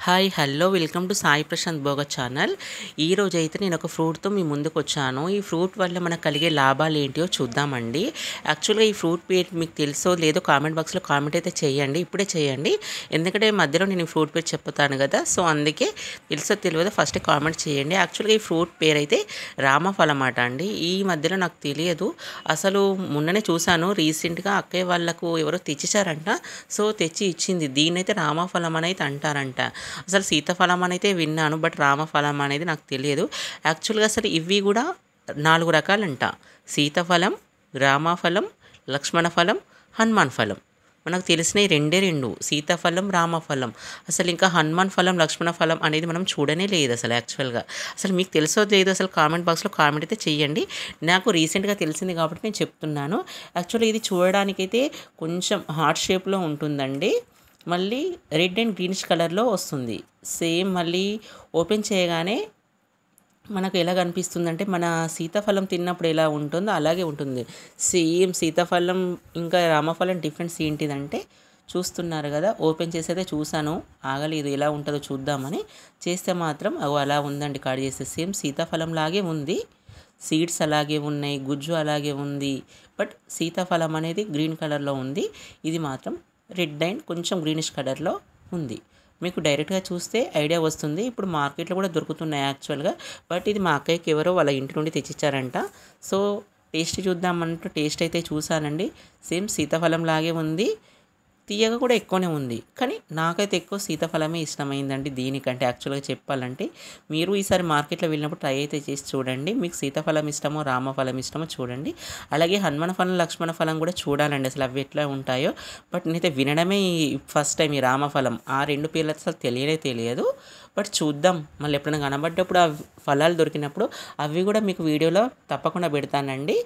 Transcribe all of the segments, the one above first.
Hi hello welcome to Sai Prashant Bhoga channel. ఈరోజైతే నేను ఒక ఫ్రూట్తో మీ ముందుకు వచ్చాను. ఈ ఫ్రూట్ వల్ల మనకు కలిగే లాభాలు ఏంటియో చూద్దామండి. యాక్చువల్గా ఈ ఫ్రూట్ పేరు మీకు తెలుసో లేదో కామెంట్ బాక్స్లో కామెంట్ అయితే చేయండి, ఇప్పుడే చేయండి. ఎందుకంటే మధ్యలో నేను ఈ ఫ్రూట్ పేరు చెప్తాను కదా, సో అందుకే తెలుసో తెలియదో ఫస్ట్ కామెంట్ చేయండి. యాక్చువల్గా ఈ ఫ్రూట్ పేరు అయితే రామఫలం అట అండి. ఈ మధ్యలో నాకు తెలియదు, అసలు మొన్ననే చూశాను రీసెంట్గా అక్కయ్య వాళ్ళకు ఎవరో తెచ్చిచారంట, సో తెచ్చి ఇచ్చింది. దీన్నైతే రామఫలం అని అయితే అంటారంట. అసలు సీతాఫలం అని అయితే విన్నాను, బట్ రామఫలం అనేది నాకు తెలియదు. యాక్చువల్గా అసలు ఇవి కూడా 4 రకాలంట: సీతాఫలం, రామఫలం, లక్ష్మణ ఫలం, హనుమాన్ ఫలం. మనకు తెలిసినవి రెండు: సీతాఫలం, రామఫలం. అసలు ఇంకా హనుమాన్ ఫలం, లక్ష్మణ ఫలం అనేది మనం చూడనే లేదు అసలు. యాక్చువల్గా అసలు మీకు తెలుసో లేదో అసలు కామెంట్ బాక్స్లో కామెంట్ అయితే చేయండి. నాకు రీసెంట్గా తెలిసింది కాబట్టి నేను చెప్తున్నాను. యాక్చువల్లీ ఇది చూడడానికైతే కొంచెం హార్ట్ షేప్లో ఉంటుందండి, మళ్ళీ రెడ్ అండ్ గ్రీనిష్ కలర్లో వస్తుంది. సేమ్ మళ్ళీ ఓపెన్ చేయగానే మనకు ఎలా కనిపిస్తుందంటే మన సీతాఫలం తిన్నప్పుడు ఎలా ఉంటుందో అలాగే ఉంటుంది. సేమ్ సీతాఫలం ఇంకా రామఫలం డిఫరెన్స్ ఏంటిదంటే, చూస్తున్నారు కదా, ఓపెన్ చేసి అయితే చూసాను, ఆగలేదు ఎలా ఉంటుందో చూద్దామని. చేస్తే మాత్రం అలా ఉందండి. కట్ చేస్తే సేమ్ సీతాఫలం లాగే ఉంది, సీడ్స్ అలాగే ఉన్నాయి, గుజ్జు అలాగే ఉంది. బట్ సీతాఫలం అనేది గ్రీన్ కలర్లో ఉంది, ఇది మాత్రం రెడ్ అండ్ కొంచెం గ్రీనిష్ కలర్లో ఉంది. మీకు డైరెక్ట్గా చూస్తే ఐడియా వస్తుంది. ఇప్పుడు మార్కెట్లో కూడా దొరుకుతున్నాయి యాక్చువల్గా, బట్ ఇది మా అక్కయ్యకి ఎవరో వాళ్ళ ఇంటి నుండి తెచ్చిచ్చారంట. సో టేస్ట్ చూద్దామంటూ టేస్ట్ అయితే చూసానండి. సేమ్ సీతాఫలం లాగే ఉంది, తీయగా కూడా ఎక్కువనే ఉంది. కానీ నాకైతే ఎక్కువ సీతాఫలమే ఇష్టమైందండి దీనికంటే. యాక్చువల్గా చెప్పాలంటే మీరు ఈసారి మార్కెట్లో వెళ్ళినప్పుడు ట్రై అయితే చేసి చూడండి. మీకు సీతాఫలం ఇష్టమో రామఫలం ఇష్టమో చూడండి. అలాగే హనుమాన్ ఫలం, లక్ష్మణ ఫలం కూడా చూడాలండి అసలు అవి ఎట్లా ఉంటాయో. బట్ నేనైతే వినడమే ఫస్ట్ టైం ఈ రామఫలం. ఆ 2 పేర్లు అసలు తెలియదు. బట్ చూద్దాం, మళ్ళీ ఎప్పుడైనా కనబడ్డప్పుడు ఆ ఫలాలు దొరికినప్పుడు అవి కూడా మీకు వీడియోలో తప్పకుండా పెడతానండి.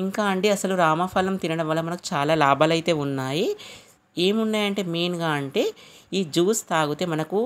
ఇంకా అండి, అసలు రామఫలం తినడం వల్ల మనకు చాలా లాభాలు అయితే ఉన్నాయి. ఏమున్నాయంటే మెయిన్గా అంటే ఈ జ్యూస్ తాగితే మనకు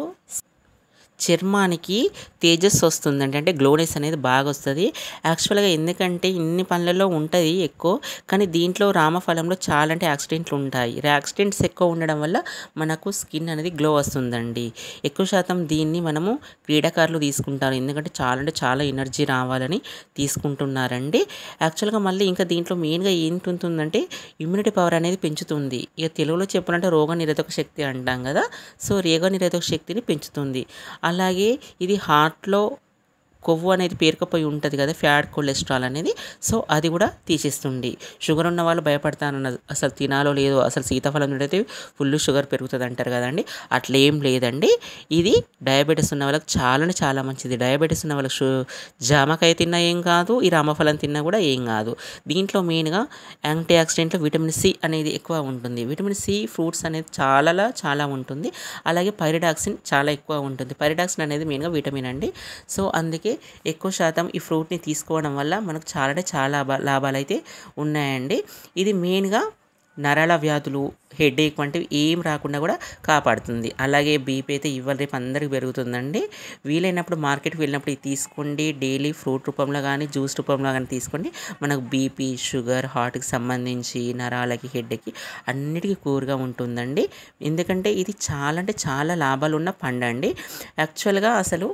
చర్మానికి తేజస్సు వస్తుందండి, అంటే గ్లోనెస్ అనేది బాగా వస్తుంది. యాక్చువల్గా ఎందుకంటే ఇన్ని పనులలో ఉంటుంది ఎక్కువ, కానీ దీంట్లో రామఫలంలో చాలా అంటే యాక్సిడెంట్లు ఉంటాయి. యాక్సిడెంట్స్ ఎక్కువ ఉండడం వల్ల మనకు స్కిన్ అనేది గ్లో వస్తుందండి. ఎక్కువ శాతం దీన్ని మనము క్రీడాకారులు తీసుకుంటారు, ఎందుకంటే చాలా ఎనర్జీ రావాలని తీసుకుంటున్నారండి. యాక్చువల్గా మళ్ళీ ఇంకా దీంట్లో మెయిన్గా ఏంటుంటుందంటే ఇమ్యూనిటీ పవర్ అనేది పెంచుతుంది. ఇక తెలుగులో చెప్పాలంటే రోగనిరోధక శక్తి అంటాం కదా, సో రోగనిరోధక శక్తిని పెంచుతుంది. అలాగే ఇది హార్ట్లో కొవ్వు అనేది పేరుకుపోయి ఉంటుంది కదా, ఫ్యాట్ కొలెస్ట్రాల్ అనేది, సో అది కూడా తీసేస్తుంది. షుగర్ ఉన్న వాళ్ళు భయపడతానన్నది అసలు తినాలో లేదో, అసలు సీతాఫలం తింటే ఫుల్ షుగర్ పెరుగుతుంది అంటారు కదండి, అట్లా ఏం లేదండి. ఇది డయాబెటీస్ ఉన్న వాళ్ళకి చాలా మంచిది. డయాబెటీస్ ఉన్న వాళ్ళకి జామకాయ తిన్నా ఏం కాదు, ఈ రామఫలం తిన్నా కూడా ఏం కాదు. దీంట్లో మెయిన్గా యాంటీ ఆక్సిడెంట్లో విటమిన్ సి అనేది ఎక్కువ ఉంటుంది. విటమిన్ సి ఫ్రూట్స్ అనేది చాలా ఉంటుంది. అలాగే పైరిడాక్సిన్ చాలా ఎక్కువ ఉంటుంది. పైరిడాక్సిన్ అనేది మెయిన్గా విటమిన్ అండి. సో అందుకే ఎక్కువ శాతం ఈ ఫ్రూట్ని తీసుకోవడం వల్ల మనకు చాలా లాభాలు అయితే ఉన్నాయండి. ఇది మెయిన్గా నరాల వ్యాధులు, హెడేక్ వంటివి ఏం రాకుండా కూడా కాపాడుతుంది. అలాగే బీపీ అయితే ఇవాళ రేపు అందరికి పెరుగుతుందండి. వీలైనప్పుడు మార్కెట్కి వెళ్ళినప్పుడు ఇది తీసుకోండి. డైలీ ఫ్రూట్ రూపంలో కానీ జ్యూస్ రూపంలో కానీ తీసుకోండి. మనకు బీపీ, షుగర్, హార్ట్కి సంబంధించి, నరాలకి, హెడ్కి అన్నిటికీ కూరగా ఉంటుందండి. ఎందుకంటే ఇది చాలా లాభాలు ఉన్న పండు అండి. యాక్చువల్గా అసలు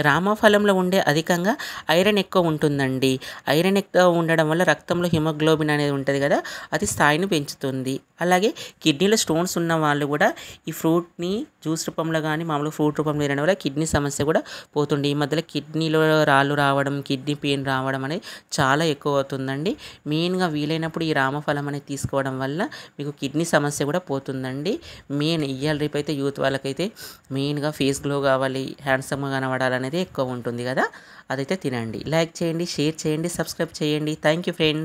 రామఫలంలో ఉండే అధికంగా ఐరన్ ఎక్కువ ఉంటుందండి. ఐరన్ ఎక్కువ ఉండడం వల్ల రక్తంలో హిమోగ్లోబిన్ అనేది ఉంటుంది కదా, అది స్థాయిని పెంచుతుంది. అలాగే కిడ్నీలో స్టోన్స్ ఉన్న వాళ్ళు కూడా ఈ ఫ్రూట్ని జ్యూస్ రూపంలో కానీ మామూలుగా ఫ్రూట్ రూపంలో తినడం వల్ల కిడ్నీ సమస్య కూడా పోతుంది. ఈ మధ్యలో కిడ్నీలో రాళ్ళు రావడం, కిడ్నీ పెయిన్ రావడం అనేది చాలా ఎక్కువ అవుతుందండి. మెయిన్గా వీలైనప్పుడు ఈ రామఫలం అనేది తీసుకోవడం వల్ల మీకు కిడ్నీ సమస్య కూడా పోతుందండి. మెయిన్ ఇయ్యాల రేపు అయితే యూత్ వాళ్ళకైతే మెయిన్గా ఫేస్ గ్లో కావాలి, హ్యాండ్సమ్గా కనబడాలి అనేది ఎక్కువ ఉంటుంది కదా, అదైతే తినండి. లైక్ చేయండి, షేర్ చేయండి, సబ్స్క్రైబ్ చేయండి. Thank you friends.